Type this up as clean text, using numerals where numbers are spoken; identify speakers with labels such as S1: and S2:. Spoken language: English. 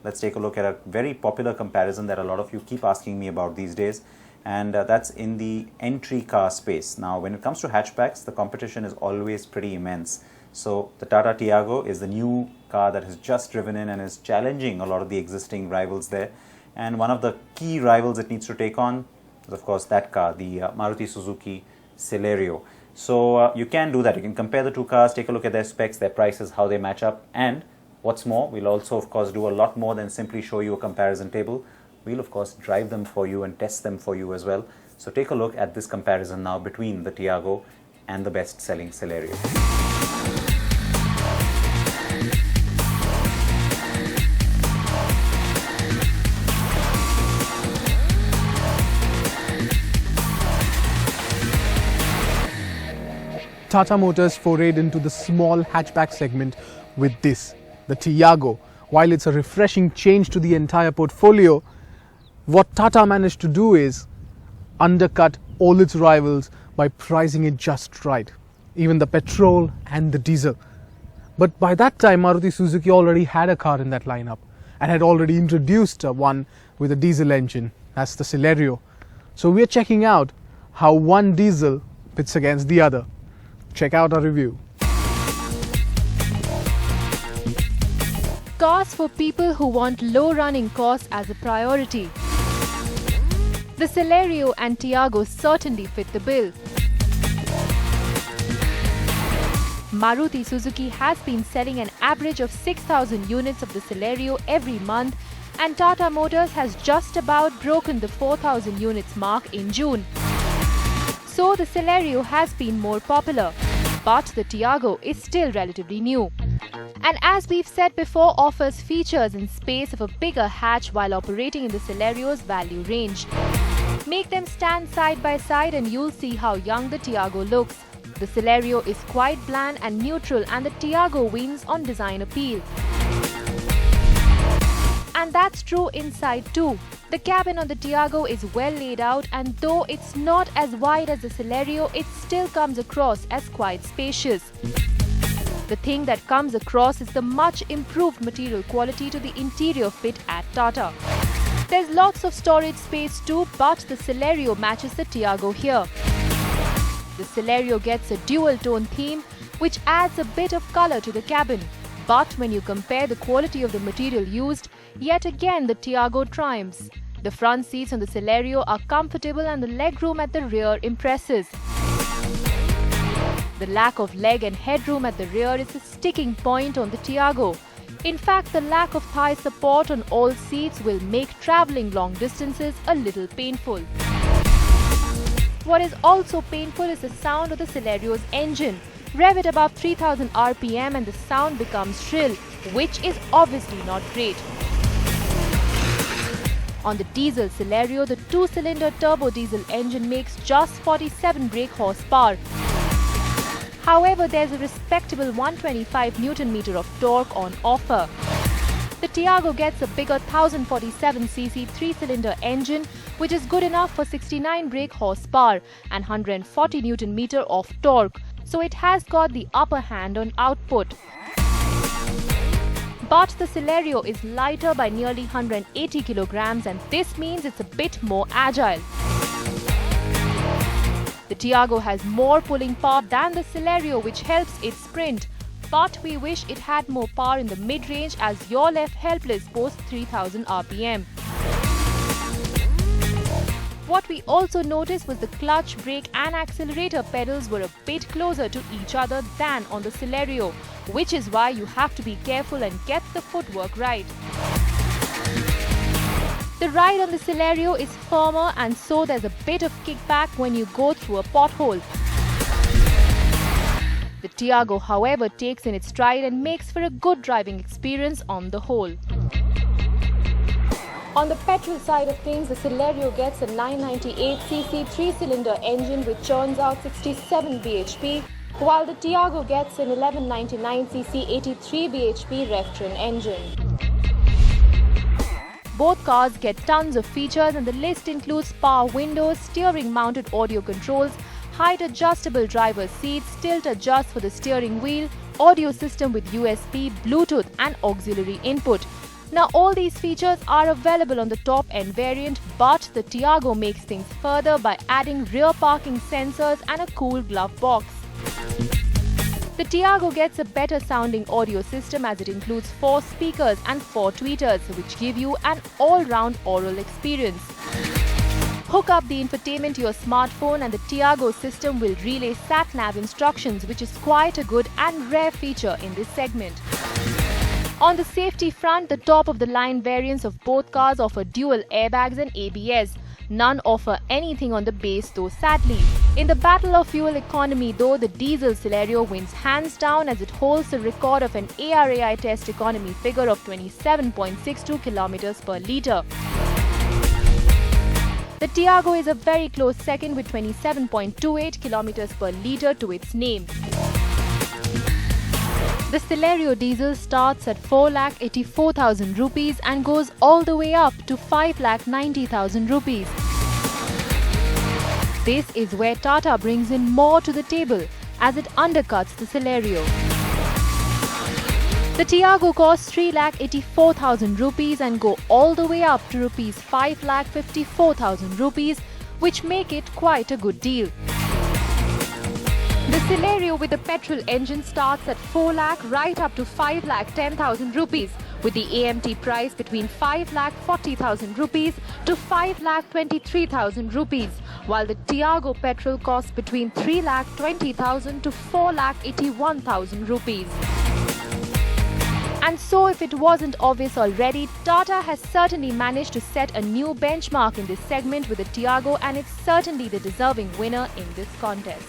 S1: let's take a look at a very popular comparison that a lot of you keep asking me about these days, and that's in the entry car space. Now, when it comes to hatchbacks, the competition is always pretty immense. So the Tata Tiago is the new car that has just driven in and is challenging a lot of the existing rivals there. And one of the key rivals it needs to take on is, of course, that car, the Maruti Suzuki Celerio. So you can do that. You can compare the two cars, take a look at their specs, their prices, how they match up. And what's more, we'll also, of course, do a lot more than simply show you a comparison table. We'll, of course, drive them for you and test them for you as well. So take a look at this comparison now between the Tiago and the best-selling Celerio.
S2: Tata Motors forayed into the small hatchback segment with this, the Tiago. While it's a refreshing change to the entire portfolio, what Tata managed to do is undercut all its rivals by pricing it just right, even the petrol and the diesel. But by that time, Maruti Suzuki already had a car in that lineup and had already introduced one with a diesel engine, that's the Celerio. So we're checking out how one diesel pits against the other. Check out our review.
S3: Cars for people who want low running costs as a priority. The Celerio and Tiago certainly fit the bill. Maruti Suzuki has been selling an average of 6,000 units of the Celerio every month, and Tata Motors has just about broken the 4,000 units mark in June. So the Celerio has been more popular, but the Tiago is still relatively new. And as we've said before, offers features and space of a bigger hatch while operating in the Celerio's value range. Make them stand side by side and you'll see how young the Tiago looks. The Celerio is quite bland and neutral, and the Tiago wins on design appeal. And that's true inside too. The cabin on the Tiago is well laid out, and though it's not as wide as the Celerio, it still comes across as quite spacious. The thing that comes across is the much improved material quality to the interior fit at Tata. There's lots of storage space too, but the Celerio matches the Tiago here. The Celerio gets a dual tone theme, which adds a bit of color to the cabin. But when you compare the quality of the material used, yet again the Tiago triumphs. The front seats on the Celerio are comfortable and the legroom at the rear impresses. The lack of leg and headroom at the rear is a sticking point on the Tiago. In fact, the lack of thigh support on all seats will make travelling long distances a little painful. What is also painful is the sound of the Celerio's engine. Rev it above 3000 RPM and the sound becomes shrill, which is obviously not great. On the diesel Celerio, the 2-cylinder turbo diesel engine makes just 47 brake horsepower. However, there's a respectable 125 Nm of torque on offer. The Tiago gets a bigger 1047cc 3-cylinder engine, which is good enough for 69 brake horsepower and 140 Nm of torque, so it has got the upper hand on output. But the Celerio is lighter by nearly 180 kilograms, and this means it's a bit more agile. The Tiago has more pulling power than the Celerio, which helps it sprint. But we wish it had more power in the mid-range, as you're left helpless post 3000 RPM. What we also noticed was the clutch, brake and accelerator pedals were a bit closer to each other than on the Celerio, which is why you have to be careful and get the footwork right. The ride on the Celerio is firmer, and so there's a bit of kickback when you go through a pothole. The Tiago, however, takes in its stride and makes for a good driving experience on the whole. On the petrol side of things, the Celerio gets a 998cc 3-cylinder engine which churns out 67 bhp, while the Tiago gets an 1199cc 83 bhp rev-trim engine. Both cars get tons of features, and the list includes power windows, steering-mounted audio controls, height-adjustable driver's seats, tilt adjust for the steering wheel, audio system with USB, Bluetooth and auxiliary input. Now all these features are available on the top end variant, but the Tiago makes things further by adding rear parking sensors and a cool glove box. The Tiago gets a better sounding audio system as it includes 4 speakers and 4 tweeters, which give you an all-round aural experience. Hook up the infotainment to your smartphone and the Tiago system will relay sat-nav instructions, which is quite a good and rare feature in this segment. On the safety front, the top-of-the-line variants of both cars offer dual airbags and ABS. None offer anything on the base though, sadly. In the battle of fuel economy though, the diesel Celerio wins hands down as it holds the record of an ARAI test economy figure of 27.62 km per litre. The Tiago is a very close second with 27.28 km per litre to its name. The Celerio diesel starts at 4,84,000 rupees and goes all the way up to 5,90,000 rupees. This is where Tata brings in more to the table as it undercuts the Celerio. The Tiago costs 3,84,000 rupees and go all the way up to rupees 5,54,000 rupees, which make it quite a good deal. The Celerio with a petrol engine starts at 4 lakh right up to 5,10,000 rupees, with the AMT price between 5,40,000 rupees to 5,23,000 rupees, while the Tiago petrol costs between 3,20,000 to 4,81,000 rupees. And so, if it wasn't obvious already, Tata has certainly managed to set a new benchmark in this segment with the Tiago, and it's certainly the deserving winner in this contest.